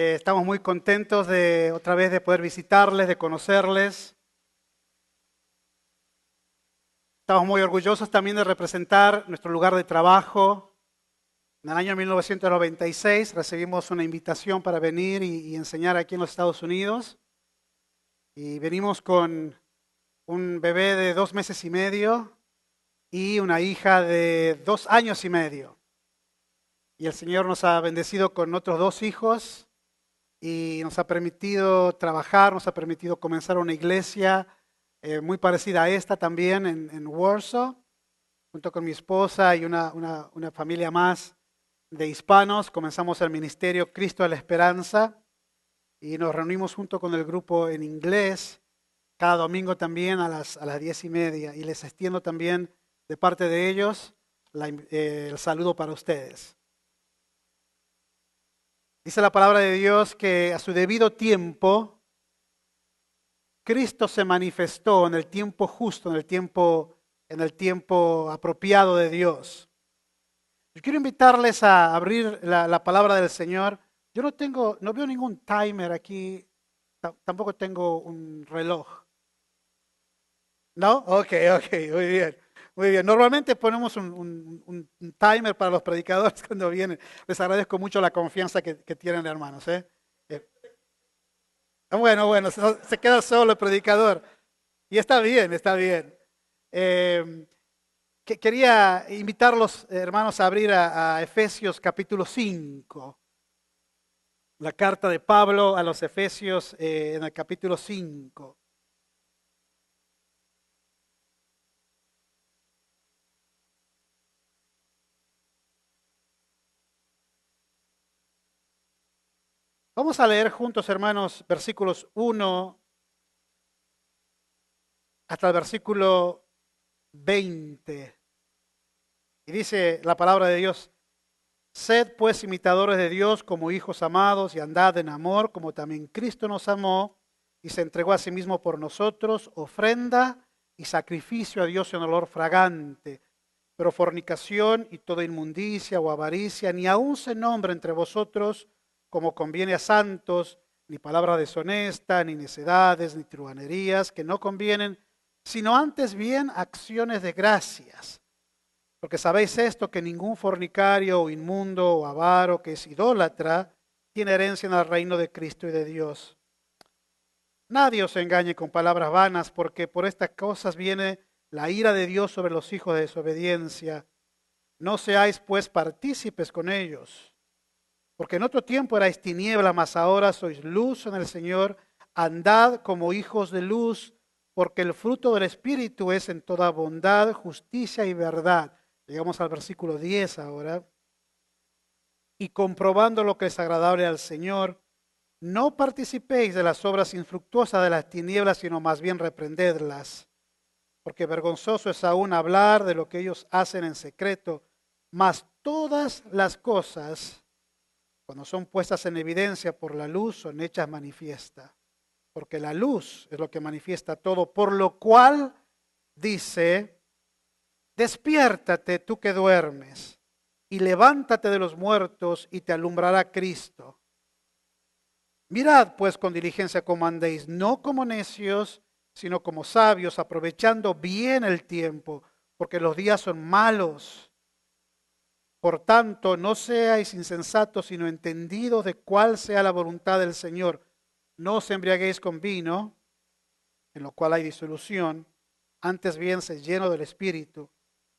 Estamos muy contentos de otra vez de poder visitarles, de conocerles. Estamos muy orgullosos también de representar nuestro lugar de trabajo. En el año 1996 recibimos una invitación para venir y enseñar aquí en los Estados Unidos. Y venimos con un bebé de 2 meses y medio y una hija de 2 años y medio. Y el Señor nos ha bendecido con otros 2 hijos y nos ha permitido trabajar, nos ha permitido comenzar una iglesia muy parecida a esta también en Warsaw, junto con mi esposa y una familia más de hispanos. Comenzamos el ministerio Cristo a la Esperanza y nos reunimos junto con el grupo en inglés cada domingo también a las 10:30. Y les extiendo también de parte de ellos el saludo para ustedes. Dice la palabra de Dios que a su debido tiempo, Cristo se manifestó en el tiempo justo, en el tiempo apropiado de Dios. Yo quiero invitarles a abrir la palabra del Señor. Yo no veo ningún timer aquí, tampoco tengo un reloj. ¿No? Ok, muy bien. Muy bien. Normalmente ponemos un timer para los predicadores cuando vienen. Les agradezco mucho la confianza que tienen, hermanos. Bueno, se queda solo el predicador. Y está bien, está bien. Quería invitar a los hermanos a abrir a Efesios capítulo 5. La carta de Pablo a los Efesios en el capítulo 5. Vamos a leer juntos, hermanos, versículos 1 hasta el versículo 20. Y dice la palabra de Dios: sed pues imitadores de Dios como hijos amados y andad en amor, como también Cristo nos amó y se entregó a sí mismo por nosotros, ofrenda y sacrificio a Dios en olor fragante. Pero fornicación y toda inmundicia o avaricia, ni aun se nombre entre vosotros como conviene a santos, ni palabra deshonesta, ni necedades, ni truhanerías, que no convienen, sino antes bien acciones de gracias. Porque sabéis esto, que ningún fornicario o inmundo o avaro que es idólatra tiene herencia en el reino de Cristo y de Dios. Nadie os engañe con palabras vanas, porque por estas cosas viene la ira de Dios sobre los hijos de desobediencia. No seáis pues partícipes con ellos, porque en otro tiempo erais tiniebla, mas ahora sois luz en el Señor. Andad como hijos de luz, porque el fruto del Espíritu es en toda bondad, justicia y verdad. Llegamos al versículo 10 ahora. Y comprobando lo que es agradable al Señor, no participéis de las obras infructuosas de las tinieblas, sino más bien reprendedlas. Porque vergonzoso es aún hablar de lo que ellos hacen en secreto, mas todas las cosas, cuando son puestas en evidencia por la luz, son hechas manifiesta. Porque la luz es lo que manifiesta todo, por lo cual dice: despiértate tú que duermes, y levántate de los muertos, y te alumbrará Cristo. Mirad pues con diligencia cómo andéis, no como necios, sino como sabios, aprovechando bien el tiempo, porque los días son malos. Por tanto, no seáis insensatos, sino entendidos de cuál sea la voluntad del Señor. No os embriaguéis con vino, en lo cual hay disolución, antes bien sed llenos del Espíritu,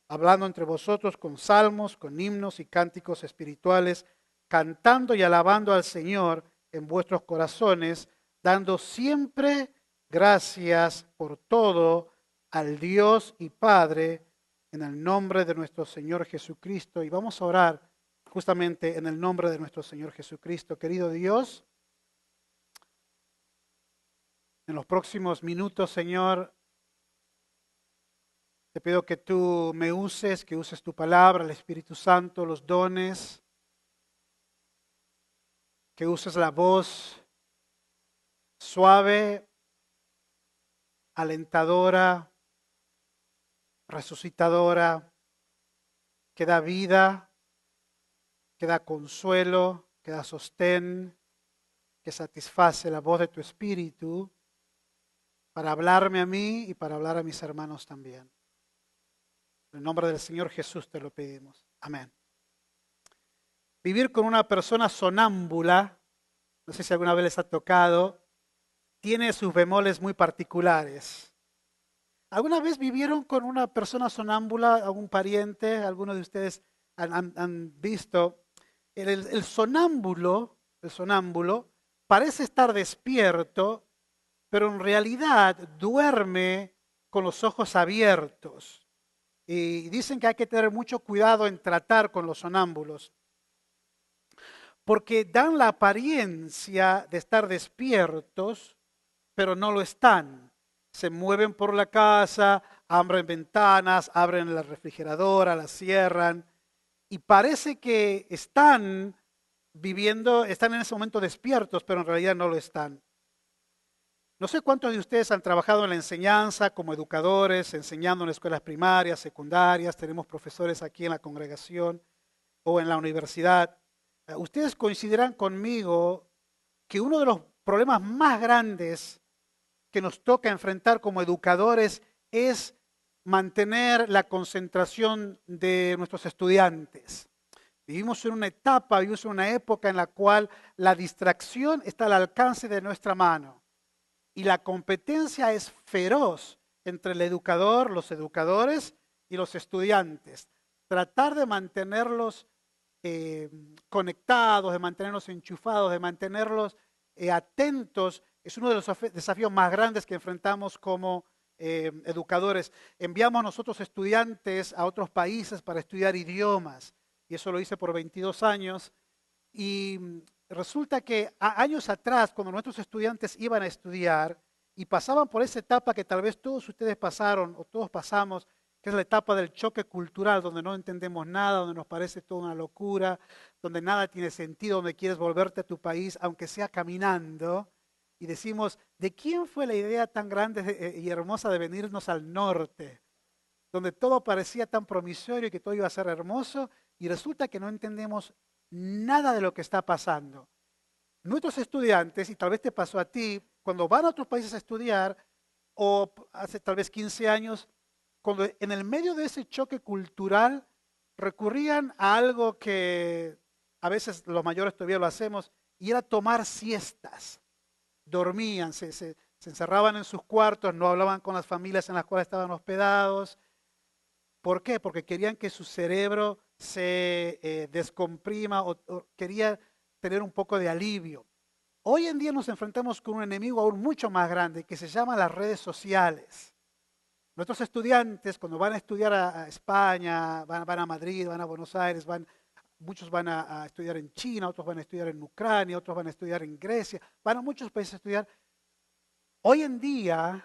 hablando entre vosotros con salmos, con himnos y cánticos espirituales, cantando y alabando al Señor en vuestros corazones, dando siempre gracias por todo al Dios y Padre, en el nombre de nuestro Señor Jesucristo. Y vamos a orar justamente en el nombre de nuestro Señor Jesucristo. Querido Dios, en los próximos minutos, Señor, te pido que tú me uses, que uses tu palabra, el Espíritu Santo, los dones, que uses la voz suave, alentadora, resucitadora, que da vida, que da consuelo, que da sostén, que satisface la voz de tu espíritu para hablarme a mí y para hablar a mis hermanos también. En el nombre del Señor Jesús te lo pedimos. Amén. Vivir con una persona sonámbula, no sé si alguna vez les ha tocado, tiene sus bemoles muy particulares. ¿Alguna vez vivieron con una persona sonámbula, algún pariente? ¿Alguno de ustedes han visto? El sonámbulo parece estar despierto, pero en realidad duerme con los ojos abiertos. Y dicen que hay que tener mucho cuidado en tratar con los sonámbulos, porque dan la apariencia de estar despiertos, pero no lo están. Se mueven por la casa, abren ventanas, abren la refrigeradora, la cierran, y parece que están viviendo, están en ese momento despiertos, pero en realidad no lo están. No sé cuántos de ustedes han trabajado en la enseñanza como educadores, enseñando en escuelas primarias, secundarias, tenemos profesores aquí en la congregación o en la universidad. Ustedes coincidirán conmigo que uno de los problemas más grandes que nos toca enfrentar como educadores es mantener la concentración de nuestros estudiantes. Vivimos en una época en la cual la distracción está al alcance de nuestra mano y la competencia es feroz entre el educador, los educadores y los estudiantes. Tratar de mantenerlos conectados, de mantenerlos enchufados, de mantenerlos atentos, es uno de los desafíos más grandes que enfrentamos como educadores. Enviamos nosotros estudiantes a otros países para estudiar idiomas, y eso lo hice por 22 años, y resulta que años atrás, cuando nuestros estudiantes iban a estudiar y pasaban por esa etapa que tal vez todos ustedes pasaron o todos pasamos, que es la etapa del choque cultural, donde no entendemos nada, donde nos parece toda una locura, donde nada tiene sentido, donde quieres volverte a tu país, aunque sea caminando, y decimos, ¿de quién fue la idea tan grande y hermosa de venirnos al norte? Donde todo parecía tan promisorio y que todo iba a ser hermoso, y resulta que no entendemos nada de lo que está pasando. Nuestros estudiantes, y tal vez te pasó a ti, cuando van a otros países a estudiar, o hace tal vez 15 años, cuando en el medio de ese choque cultural recurrían a algo que a veces los mayores todavía lo hacemos, y era tomar siestas. Dormían, se encerraban en sus cuartos, no hablaban con las familias en las cuales estaban hospedados. ¿Por qué? Porque querían que su cerebro se descomprima o quería tener un poco de alivio. Hoy en día nos enfrentamos con un enemigo aún mucho más grande que se llama las redes sociales. Nuestros estudiantes, cuando van a estudiar a España, van a Madrid, van a Buenos Aires, muchos van a estudiar en China, otros van a estudiar en Ucrania, otros van a estudiar en Grecia, van a muchos países a estudiar. Hoy en día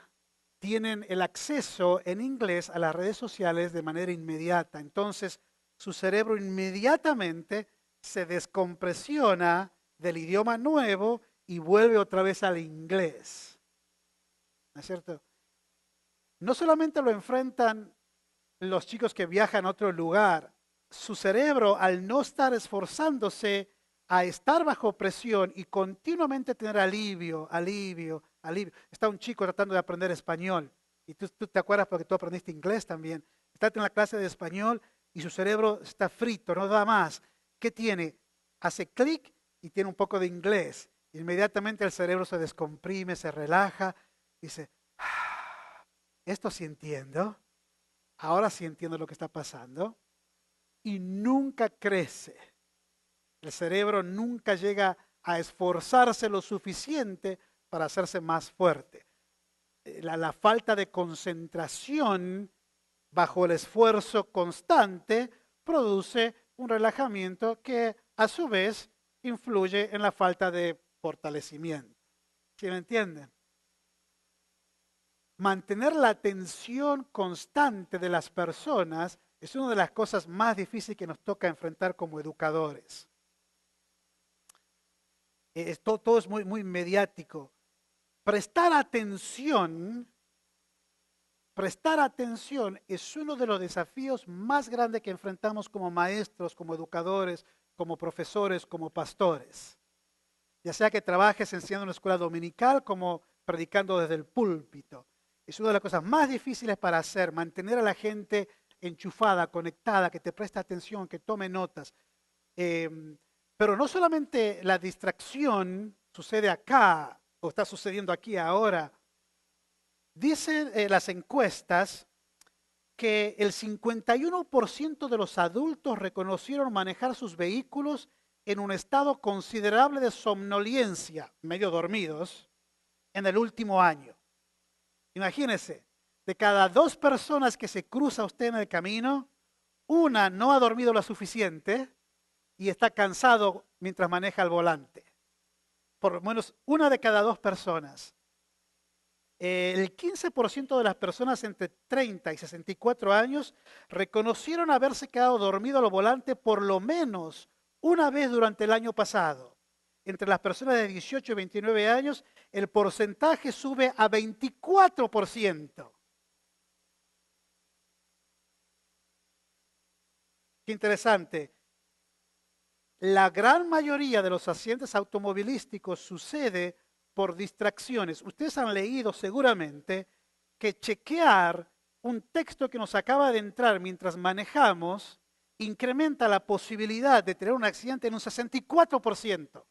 tienen el acceso en inglés a las redes sociales de manera inmediata. Entonces, su cerebro inmediatamente se descompresiona del idioma nuevo y vuelve otra vez al inglés. ¿No es cierto? No solamente lo enfrentan los chicos que viajan a otro lugar, su cerebro, al no estar esforzándose a estar bajo presión y continuamente tener alivio. Está un chico tratando de aprender español y tú te acuerdas porque tú aprendiste inglés también. Está en la clase de español y su cerebro está frito, no da más. ¿Qué tiene? Hace clic y tiene un poco de inglés. Inmediatamente el cerebro se descomprime, se relaja, dice, esto sí entiendo, ahora sí entiendo lo que está pasando, y nunca crece. El cerebro nunca llega a esforzarse lo suficiente para hacerse más fuerte. La falta de concentración bajo el esfuerzo constante produce un relajamiento que a su vez influye en la falta de fortalecimiento. ¿Sí me entienden? Mantener la atención constante de las personas es una de las cosas más difíciles que nos toca enfrentar como educadores. Todo es muy mediático. Prestar atención es uno de los desafíos más grandes que enfrentamos como maestros, como educadores, como profesores, como pastores. ya sea que trabajes enseñando en una escuela dominical como predicando desde el púlpito. Es una de las cosas más difíciles para hacer, mantener a la gente enchufada, conectada, que te preste atención, que tome notas. Pero no solamente la distracción sucede acá o está sucediendo aquí ahora. Dicen las encuestas que el 51% de los adultos reconocieron manejar sus vehículos en un estado considerable de somnolencia, medio dormidos, en el último año. Imagínense, de cada 2 personas que se cruza usted en el camino, una no ha dormido lo suficiente y está cansado mientras maneja el volante. Por lo menos una de cada 2 personas. El 15% de las personas entre 30 y 64 años reconocieron haberse quedado dormido al volante por lo menos una vez durante el año pasado. Entre las personas de 18 y 29 años, el porcentaje sube a 24%. Qué interesante. La gran mayoría de los accidentes automovilísticos sucede por distracciones. Ustedes han leído seguramente que chequear un texto que nos acaba de entrar mientras manejamos incrementa la posibilidad de tener un accidente en un 64%.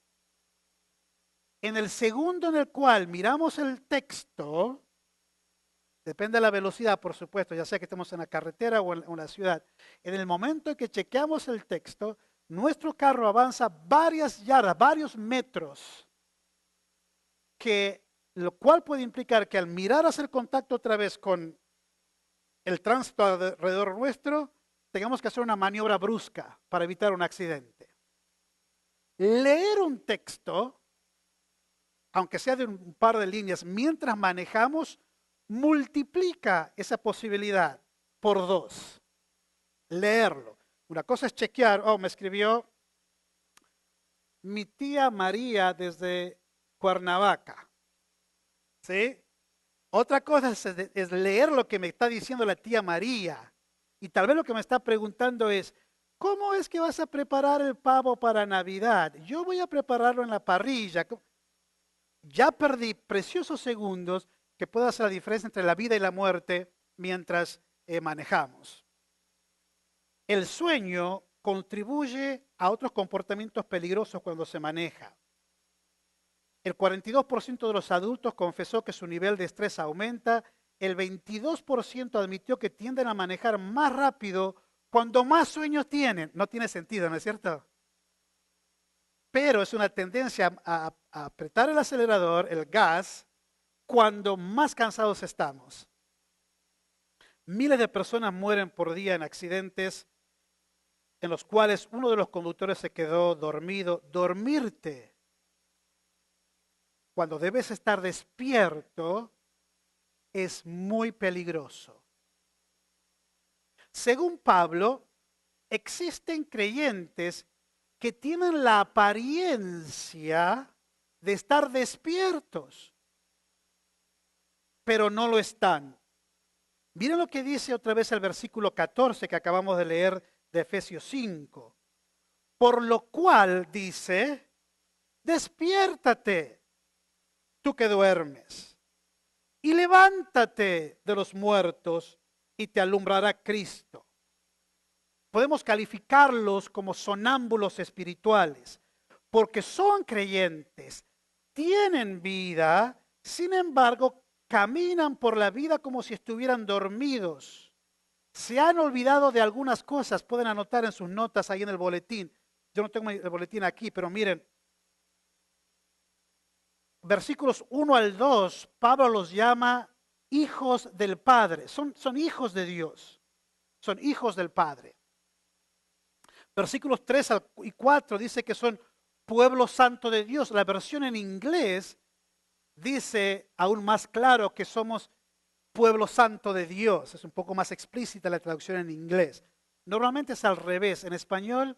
En el segundo en el cual miramos el texto, depende de la velocidad, por supuesto, ya sea que estemos en la carretera o en la ciudad, en el momento en que chequeamos el texto, nuestro carro avanza varias yardas, varios metros, lo cual puede implicar que al mirar a hacer contacto otra vez con el tránsito alrededor nuestro, tengamos que hacer una maniobra brusca para evitar un accidente. Leer un texto, aunque sea de un par de líneas, mientras manejamos, multiplica esa posibilidad por 2. Leerlo. Una cosa es chequear, me escribió mi tía María desde Cuernavaca. ¿Sí? Otra cosa es leer lo que me está diciendo la tía María. Y tal vez lo que me está preguntando es, ¿cómo es que vas a preparar el pavo para Navidad? Yo voy a prepararlo en la parrilla. Ya perdí preciosos segundos que pueden hacer la diferencia entre la vida y la muerte mientras manejamos. El sueño contribuye a otros comportamientos peligrosos cuando se maneja. El 42% de los adultos confesó que su nivel de estrés aumenta. El 22% admitió que tienden a manejar más rápido cuando más sueños tienen. No tiene sentido, ¿no es cierto? Pero es una tendencia a apretar el acelerador, el gas, cuando más cansados estamos. Miles de personas mueren por día en accidentes en los cuales uno de los conductores se quedó dormido. Dormirte cuando debes estar despierto es muy peligroso. Según Pablo, existen creyentes que tienen la apariencia de estar despiertos, pero no lo están. Miren lo que dice otra vez el versículo 14 que acabamos de leer de Efesios 5. Por lo cual dice, despiértate, tú que duermes, y levántate de los muertos y te alumbrará Cristo. Podemos calificarlos como sonámbulos espirituales, porque son creyentes, tienen vida, sin embargo, caminan por la vida como si estuvieran dormidos. Se han olvidado de algunas cosas, pueden anotar en sus notas ahí en el boletín. Yo no tengo el boletín aquí, pero miren, versículos 1 al 2, Pablo los llama hijos del Padre. Son hijos de Dios, son hijos del Padre. Versículos 3 y 4 dice que son pueblo santo de Dios. La versión en inglés dice aún más claro que somos pueblo santo de Dios. Es un poco más explícita la traducción en inglés. Normalmente es al revés. En español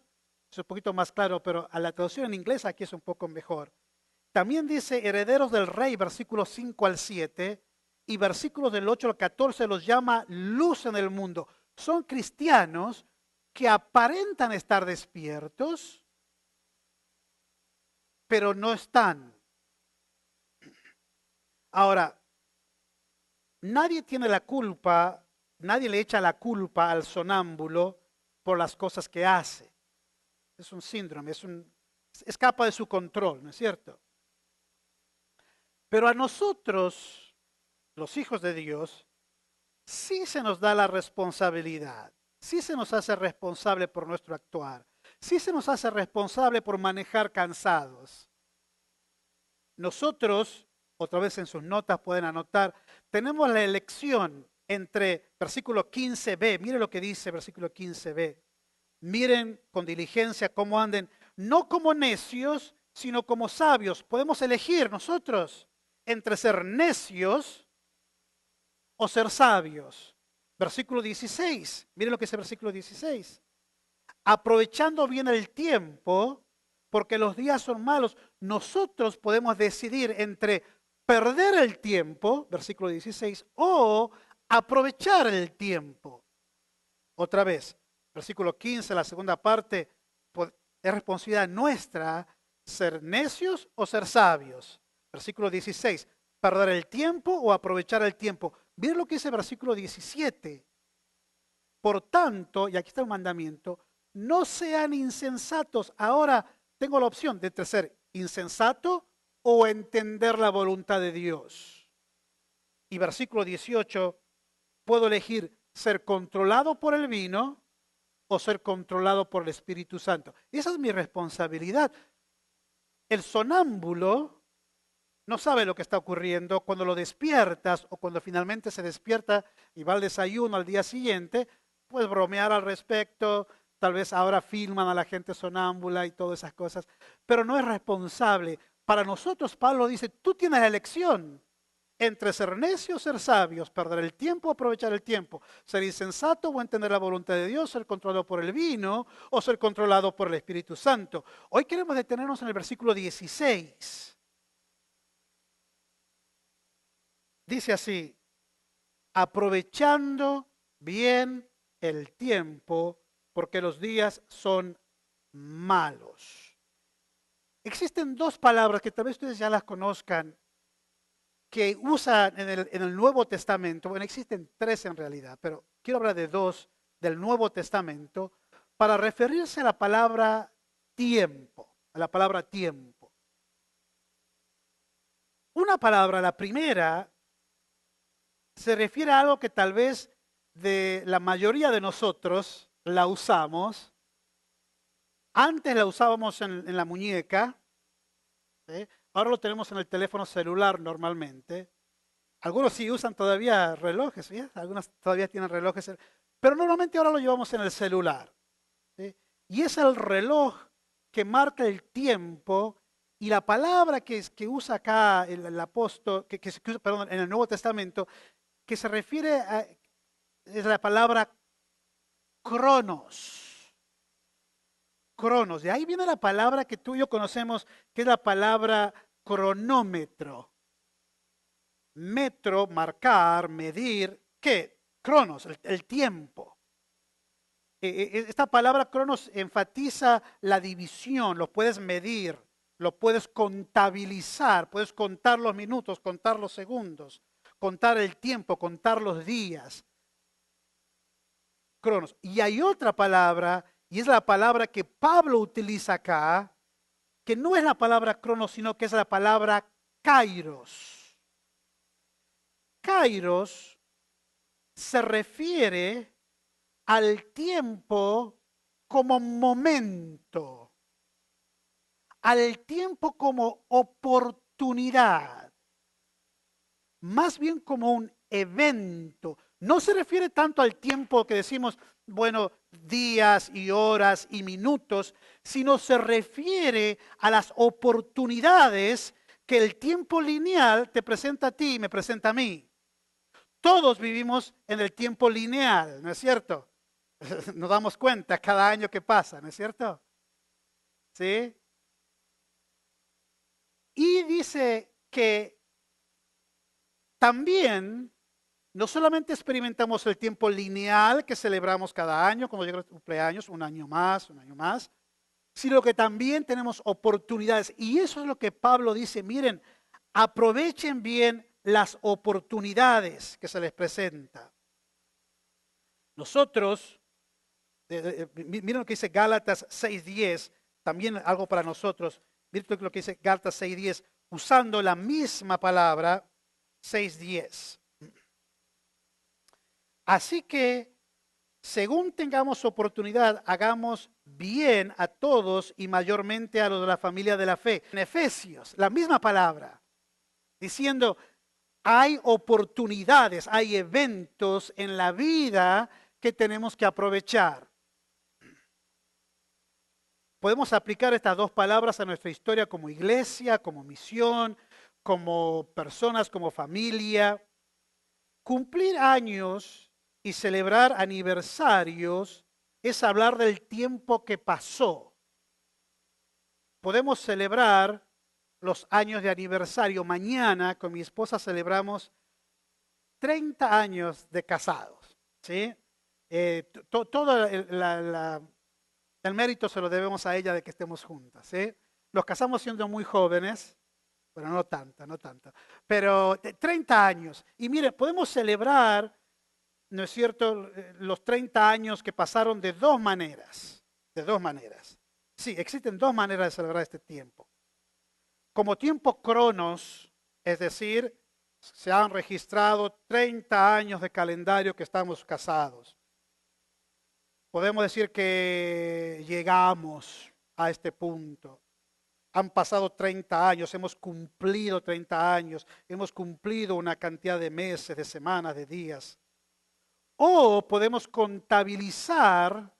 es un poquito más claro, pero a la traducción en inglés aquí es un poco mejor. También dice herederos del rey, versículos 5 al 7, y versículos del 8 al 14 los llama luz en el mundo. Son cristianos que aparentan estar despiertos, pero no están. Ahora, nadie tiene la culpa, nadie le echa la culpa al sonámbulo por las cosas que hace. Es un síndrome, escapa de su control, ¿no es cierto? Pero a nosotros, los hijos de Dios, sí se nos da la responsabilidad, sí se nos hace responsable por nuestro actuar, sí se nos hace responsable por manejar cansados. Nosotros, otra vez en sus notas pueden anotar, tenemos la elección entre versículo 15b, mire lo que dice versículo 15b, miren con diligencia cómo anden, no como necios, sino como sabios. Podemos elegir nosotros entre ser necios o ser sabios. Versículo 16, miren lo que dice el versículo 16. Aprovechando bien el tiempo, porque los días son malos, nosotros podemos decidir entre perder el tiempo, versículo 16, o aprovechar el tiempo. Otra vez, versículo 15, la segunda parte, es responsabilidad nuestra ser necios o ser sabios. Versículo 16, perder el tiempo o aprovechar el tiempo. Miren lo que dice el versículo 17. Por tanto, y aquí está el mandamiento, no sean insensatos. Ahora tengo la opción de ser insensato o entender la voluntad de Dios. Y versículo 18, puedo elegir ser controlado por el vino o ser controlado por el Espíritu Santo. Y esa es mi responsabilidad. El sonámbulo no sabe lo que está ocurriendo. Cuando lo despiertas o cuando finalmente se despierta y va al desayuno al día siguiente, pues bromear al respecto. Tal vez ahora filman a la gente sonámbula y todas esas cosas, pero no es responsable. Para nosotros, Pablo dice, tú tienes la elección entre ser necio o ser sabios, perder el tiempo o aprovechar el tiempo, ser insensato o entender la voluntad de Dios, ser controlado por el vino o ser controlado por el Espíritu Santo. Hoy queremos detenernos en el versículo 16. Dice así, aprovechando bien el tiempo, porque los días son malos. Existen dos palabras que tal vez ustedes ya las conozcan, que usan en el Nuevo Testamento. Bueno, existen tres en realidad, pero quiero hablar de dos del Nuevo Testamento para referirse a la palabra tiempo, a la palabra tiempo. Una palabra, la primera, se refiere a algo que tal vez de la mayoría de nosotros la usamos. Antes la usábamos en la muñeca, ¿sí? Ahora lo tenemos en el teléfono celular normalmente. Algunos sí usan todavía relojes, ¿sí? Algunos todavía tienen relojes, pero normalmente ahora lo llevamos en el celular, ¿sí? Y es el reloj que marca el tiempo, y la palabra que usa acá el apóstol, perdón, en el Nuevo Testamento, que se refiere a, es la palabra cronos. Cronos, de ahí viene la palabra que tú y yo conocemos, que es la palabra cronómetro. Metro, marcar, medir, ¿qué? Cronos, el tiempo. Esta palabra cronos enfatiza la división, lo puedes medir, lo puedes contabilizar, puedes contar los minutos, contar los segundos, contar el tiempo, contar los días. Cronos. Y hay otra palabra, y es la palabra que Pablo utiliza acá, que no es la palabra cronos, sino que es la palabra kairos. Kairos se refiere al tiempo como momento, al tiempo como oportunidad, más bien como un evento. No se refiere tanto al tiempo que decimos, bueno, días y horas y minutos, sino se refiere a las oportunidades que el tiempo lineal te presenta a ti y me presenta a mí. Todos vivimos en el tiempo lineal, ¿no es cierto? Nos damos cuenta cada año que pasa, ¿no es cierto? ¿Sí? Y dice que también no solamente experimentamos el tiempo lineal que celebramos cada año, cuando llega el cumpleaños, un año más, sino que también tenemos oportunidades. Y eso es lo que Pablo dice, miren, aprovechen bien las oportunidades que se les presenta. Nosotros, miren lo que dice Gálatas 6:10, también algo para nosotros. Miren lo que dice Gálatas 6:10, usando la misma palabra, 6:10. Así que, según tengamos oportunidad, hagamos bien a todos y mayormente a los de la familia de la fe. En Efesios, la misma palabra, diciendo, hay oportunidades, hay eventos en la vida que tenemos que aprovechar. Podemos aplicar estas dos palabras a nuestra historia como iglesia, como misión, como personas, como familia. Cumplir años y celebrar aniversarios es hablar del tiempo que pasó. Podemos celebrar los años de aniversario. Mañana con mi esposa celebramos 30 años de casados. ¿Sí? Todo el mérito se lo debemos a ella de que estemos juntas. ¿Sí? Nos casamos siendo muy jóvenes. Bueno, no tanto, no tanto. Pero 30 años. Y mire, podemos celebrar, ¿no es cierto?, los 30 años que pasaron de dos maneras. De dos maneras. Sí, existen dos maneras de celebrar este tiempo. Como tiempo cronos, es decir, se han registrado 30 años de calendario que estamos casados. Podemos decir que llegamos a este punto. Han pasado 30 años, hemos cumplido 30 años, hemos cumplido una cantidad de meses, de semanas, de días. O podemos contabilizar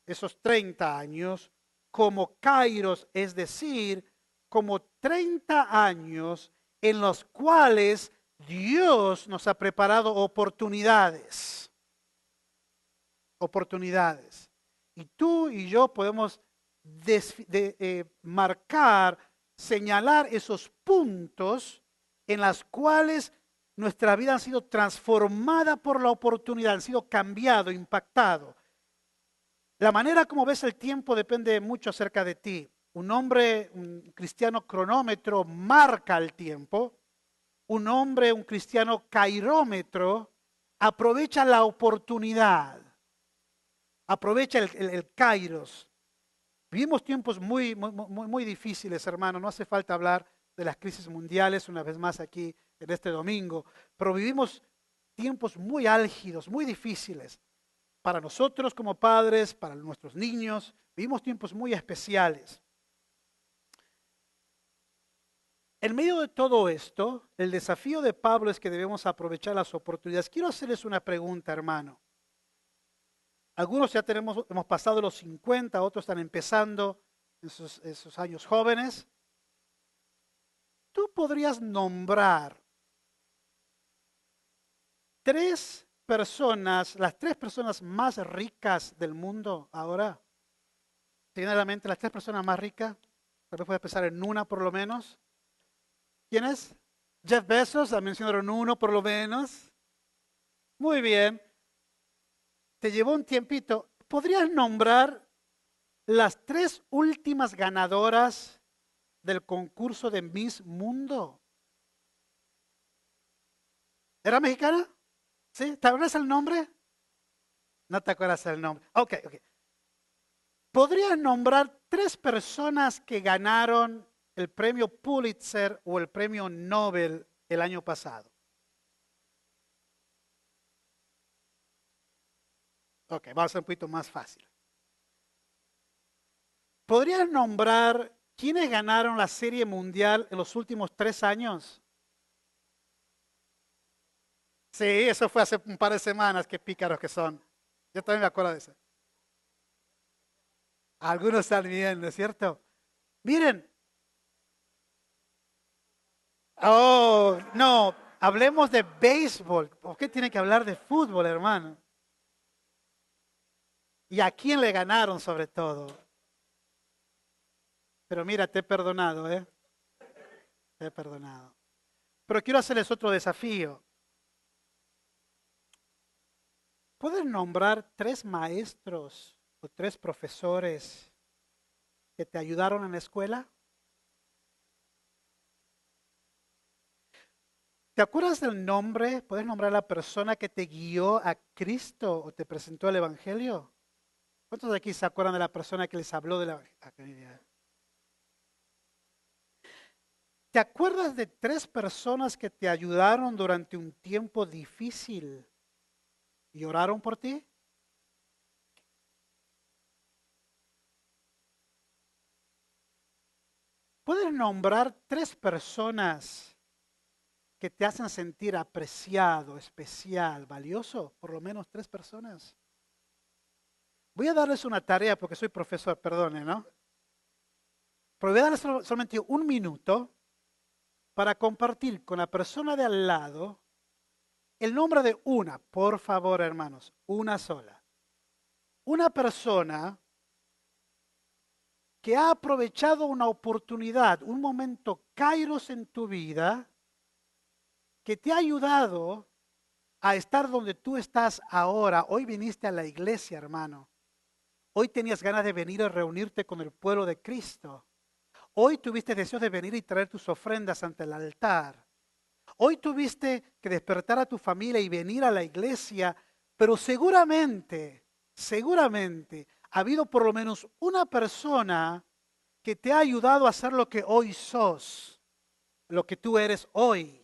esos 30 años como kairos, es decir, como 30 años en los cuales Dios nos ha preparado oportunidades. Oportunidades. Y tú y yo podemos marcar, señalar esos puntos en los cuales nuestra vida ha sido transformada por la oportunidad, han sido cambiado, impactado. La manera como ves el tiempo depende mucho acerca de ti. Un hombre, un cristiano cronómetro, marca el tiempo. Un hombre, un cristiano kairómetro, aprovecha la oportunidad. Aprovecha el kairos. Vivimos tiempos muy difíciles, hermano. No hace falta hablar de las crisis mundiales una vez más aquí en este domingo, pero vivimos tiempos muy álgidos, muy difíciles. Para nosotros como padres, para nuestros niños, vivimos tiempos muy especiales. En medio de todo esto, el desafío de Pablo es que debemos aprovechar las oportunidades. Quiero hacerles una pregunta, hermano. Algunos ya hemos pasado los 50, otros están empezando en sus años jóvenes. ¿Tú podrías nombrar tres personas, las tres personas más ricas del mundo ahora? ¿Te viene a la mente las tres personas más ricas? Tal vez puedes pensar en una por lo menos. ¿Quién es? Jeff Bezos, la mencionaron uno por lo menos. Muy bien. Te llevó un tiempito. ¿Podrías nombrar las tres últimas ganadoras del concurso de Miss Mundo? ¿Era mexicana? ¿Sí? ¿Te acuerdas el nombre? No te acuerdas el nombre. Ok. ¿Podrías nombrar tres personas que ganaron el premio Pulitzer o el premio Nobel el año pasado? Ok, vamos a hacer un poquito más fácil. ¿Podrías nombrar quiénes ganaron la Serie Mundial en los últimos 3 años? Sí, eso fue hace un par de semanas, qué pícaros que son. Yo también me acuerdo de eso. Algunos están bien, ¿no es cierto? Miren, oh, no, hablemos de béisbol. ¿Por qué tiene que hablar de fútbol, hermano? ¿Y a quién le ganaron sobre todo? Pero mira, te he perdonado, ¿eh? Te he perdonado. Pero quiero hacerles otro desafío. ¿Pueden nombrar tres maestros o tres profesores que te ayudaron en la escuela? ¿Te acuerdas del nombre? ¿Puedes nombrar a la persona que te guió a Cristo o te presentó el Evangelio? ¿Cuántos de aquí se acuerdan de la persona que les habló de la Evangelio? ¿Te acuerdas de 3 personas que te ayudaron durante un tiempo difícil y oraron por ti? ¿Puedes nombrar 3 personas que te hacen sentir apreciado, especial, valioso? Por lo menos 3 personas. Voy a darles una tarea porque soy profesor, perdone, ¿no? Pero voy a darles solamente un minuto para compartir con la persona de al lado el nombre de una, por favor, hermanos, una sola. Una persona que ha aprovechado una oportunidad, un momento kairos en tu vida, que te ha ayudado a estar donde tú estás ahora. Hoy viniste a la iglesia, hermano. Hoy tenías ganas de venir a reunirte con el pueblo de Cristo. Hoy tuviste deseo de venir y traer tus ofrendas ante el altar. Hoy tuviste que despertar a tu familia y venir a la iglesia, pero seguramente ha habido por lo menos una persona que te ha ayudado a ser lo que hoy sos, lo que tú eres hoy.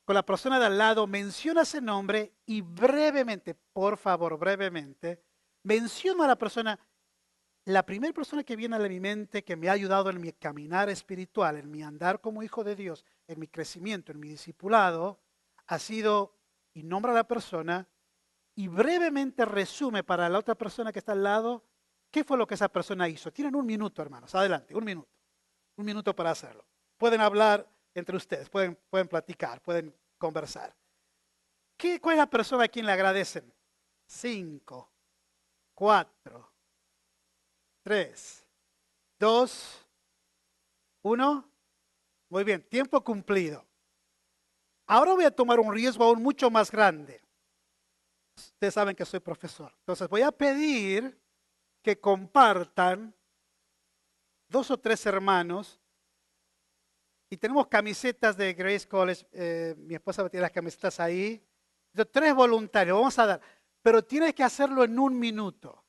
Con la persona de al lado, menciona ese nombre y brevemente, por favor, brevemente, menciona a la persona. La primera persona que viene a mi mente, que me ha ayudado en mi caminar espiritual, en mi andar como hijo de Dios, en mi crecimiento, en mi discipulado, ha sido, y nombra a la persona, y brevemente resume para la otra persona que está al lado, qué fue lo que esa persona hizo. Tienen un minuto, hermanos, adelante, un minuto para hacerlo. Pueden hablar entre ustedes, pueden platicar, pueden conversar. ¿Cuál es la persona a quien le agradecen? 5, 4, 3, 2, 1. Muy bien, tiempo cumplido. Ahora voy a tomar un riesgo aún mucho más grande. Ustedes saben que soy profesor. Entonces voy a pedir que compartan 2 o 3 hermanos. Y tenemos camisetas de Grace College. Mi esposa tiene las camisetas ahí. 3 voluntarios, vamos a dar. Pero tienes que hacerlo en un minuto.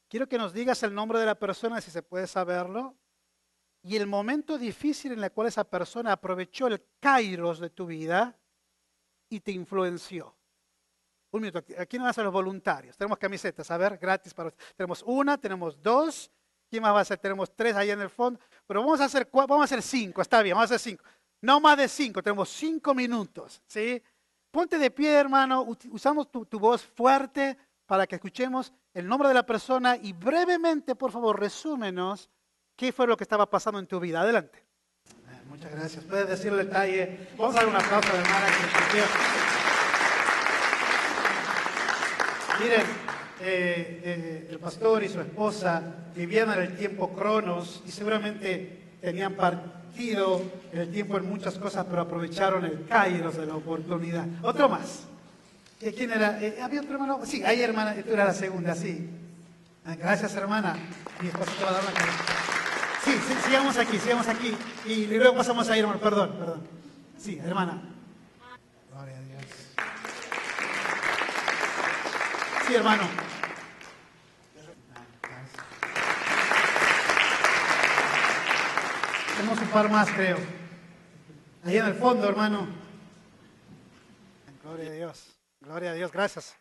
Quiero que nos digas el nombre de la persona, si se puede saberlo. Y el momento difícil en el cual esa persona aprovechó el kairos de tu vida y te influenció. Un minuto, aquí no van a ser los voluntarios. Tenemos camisetas, a ver, gratis para ustedes. Tenemos 1, tenemos 2. ¿Quién más va a hacer? Tenemos 3 ahí en el fondo. Pero vamos a hacer 5, está bien, vamos a hacer 5. No más de 5, tenemos 5 minutos, ¿sí? Ponte de pie, hermano, usamos tu voz fuerte para que escuchemos el nombre de la persona y brevemente, por favor, resúmenos qué fue lo que estaba pasando en tu vida. Adelante. Muchas gracias. Puedes decir el detalle. Vamos a dar un aplauso a la hermana que escuchó. Miren, el pastor y su esposa vivían en el tiempo Cronos y seguramente tenían partido el tiempo en muchas cosas, pero aprovecharon el kairos de la oportunidad. Otro más. ¿Quién era? ¿Había otro hermano? Sí, ahí hermana, tú eras la segunda, sí. Gracias hermana. Mi esposa te va a dar una cabeza. Sí, sigamos aquí. Y luego pasamos ahí, hermano, perdón. Sí, hermana. Gloria a Dios. Sí, hermano. Tenemos un par más, creo. Ahí en el fondo, hermano. Gloria a Dios, gracias.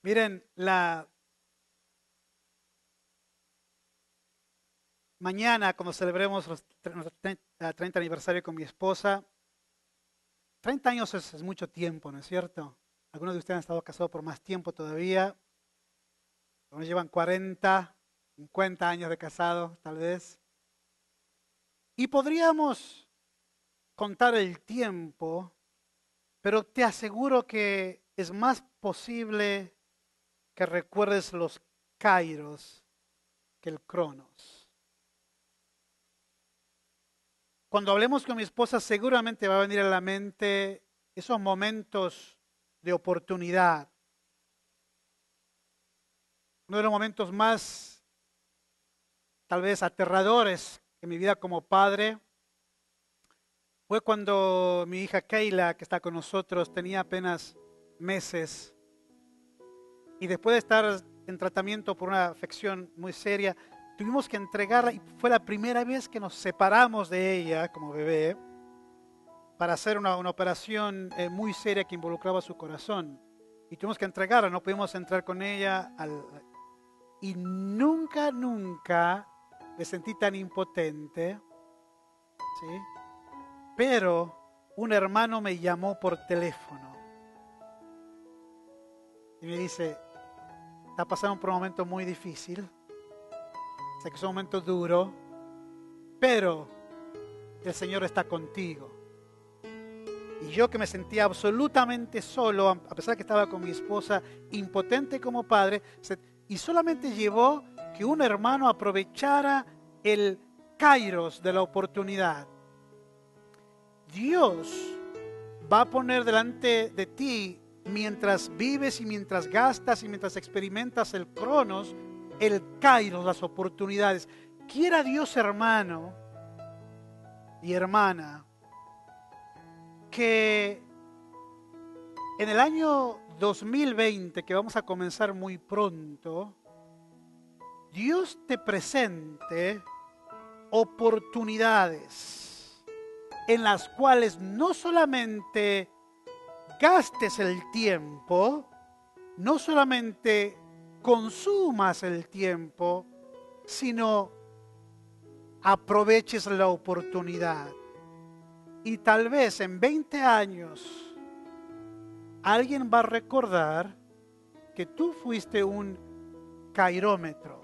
Miren, mañana, cuando celebremos nuestro 30 aniversario con mi esposa, 30 años es mucho tiempo, ¿no es cierto? Algunos de ustedes han estado casados por más tiempo todavía. Algunos llevan 40, 50 años de casado, tal vez. Y podríamos contar el tiempo, pero te aseguro que es más posible que recuerdes los kairos que el cronos. Cuando hablemos con mi esposa, seguramente va a venir a la mente esos momentos de oportunidad. Uno de los momentos más, tal vez, aterradores en mi vida como padre fue cuando mi hija Keila, que está con nosotros, tenía apenas meses. Y después de estar en tratamiento por una afección muy seria, tuvimos que entregarla y fue la primera vez que nos separamos de ella como bebé para hacer una operación muy seria que involucraba su corazón. Y tuvimos que entregarla, no pudimos entrar con ella. Y nunca, nunca me sentí tan impotente, ¿sí? Pero un hermano me llamó por teléfono y me dice, está pasando por un momento muy difícil, sé que es un momento duro, pero el Señor está contigo. Y yo que me sentía absolutamente solo, a pesar de que estaba con mi esposa, impotente como padre, y solamente llevó que un hermano aprovechara el kairos de la oportunidad. Dios va a poner delante de ti, mientras vives y mientras gastas y mientras experimentas el cronos, el kairos, las oportunidades. Quiera Dios, hermano y hermana, que en el año 2020, que vamos a comenzar muy pronto, Dios te presente oportunidades en las cuales no solamente gastes el tiempo, no solamente consumas el tiempo, sino aproveches la oportunidad. Y tal vez en 20 años alguien va a recordar que tú fuiste un kairómetro,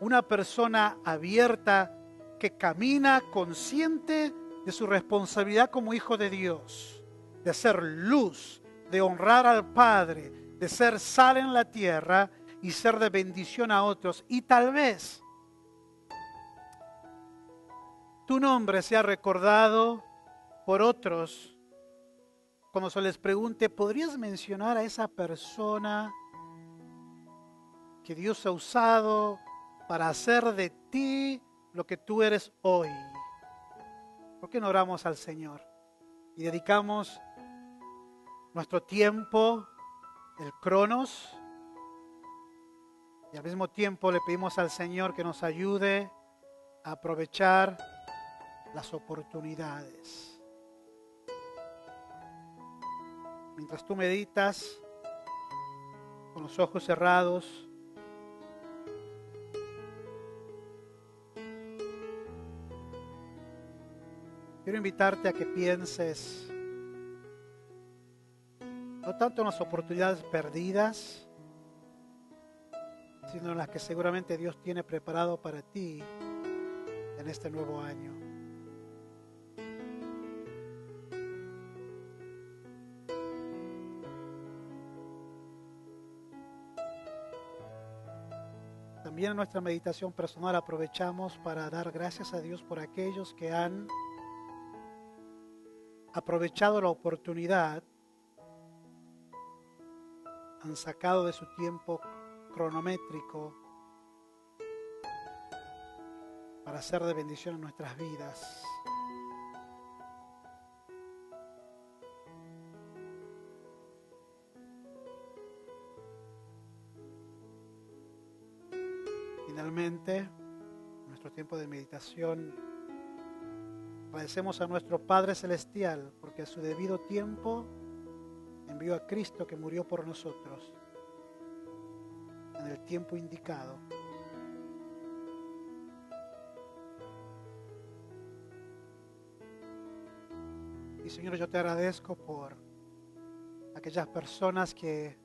una persona abierta que camina consciente de su responsabilidad como hijo de Dios, de ser luz, de honrar al Padre, de ser sal en la tierra y ser de bendición a otros. Y tal vez tu nombre sea recordado por otros cuando se les pregunte, ¿podrías mencionar a esa persona que Dios ha usado para hacer de ti lo que tú eres hoy? ¿Por qué no oramos al Señor y dedicamos nuestro tiempo, el cronos, y al mismo tiempo le pedimos al Señor que nos ayude a aprovechar las oportunidades? Mientras tú meditas con los ojos cerrados, quiero invitarte a que pienses no tanto en las oportunidades perdidas, sino en las que seguramente Dios tiene preparado para ti en este nuevo año. También en nuestra meditación personal aprovechamos para dar gracias a Dios por aquellos que han aprovechado la oportunidad, han sacado de su tiempo cronométrico para ser de bendición en nuestras vidas. Finalmente, en nuestro tiempo de meditación, agradecemos a nuestro Padre Celestial porque a su debido tiempo envió a Cristo que murió por nosotros en el tiempo indicado. Y Señor, yo te agradezco por aquellas personas que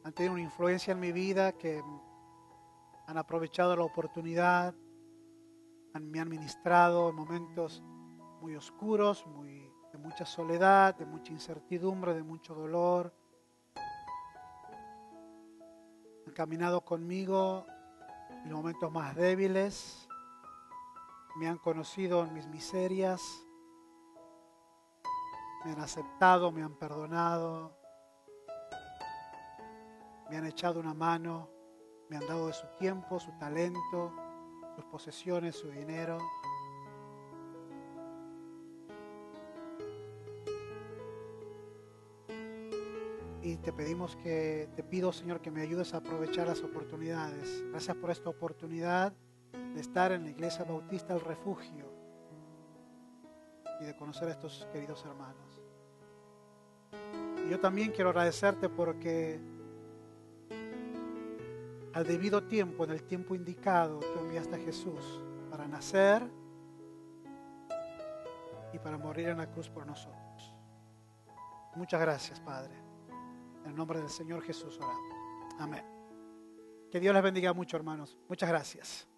han tenido una influencia en mi vida, que han aprovechado la oportunidad, me han ministrado en momentos muy oscuros, de mucha soledad, de mucha incertidumbre, de mucho dolor. Han caminado conmigo en los momentos más débiles, me han conocido en mis miserias, me han aceptado, me han perdonado. me han echado una mano, me han dado de su tiempo, su talento, sus posesiones, su dinero. Y te pido, Señor, que me ayudes a aprovechar las oportunidades. Gracias por esta oportunidad de estar en la Iglesia Bautista El Refugio y de conocer a estos queridos hermanos. Y yo también quiero agradecerte porque al debido tiempo, en el tiempo indicado, tú enviaste a Jesús para nacer y para morir en la cruz por nosotros. Muchas gracias, Padre. En el nombre del Señor Jesús oramos. Amén. Que Dios les bendiga mucho, hermanos. Muchas gracias.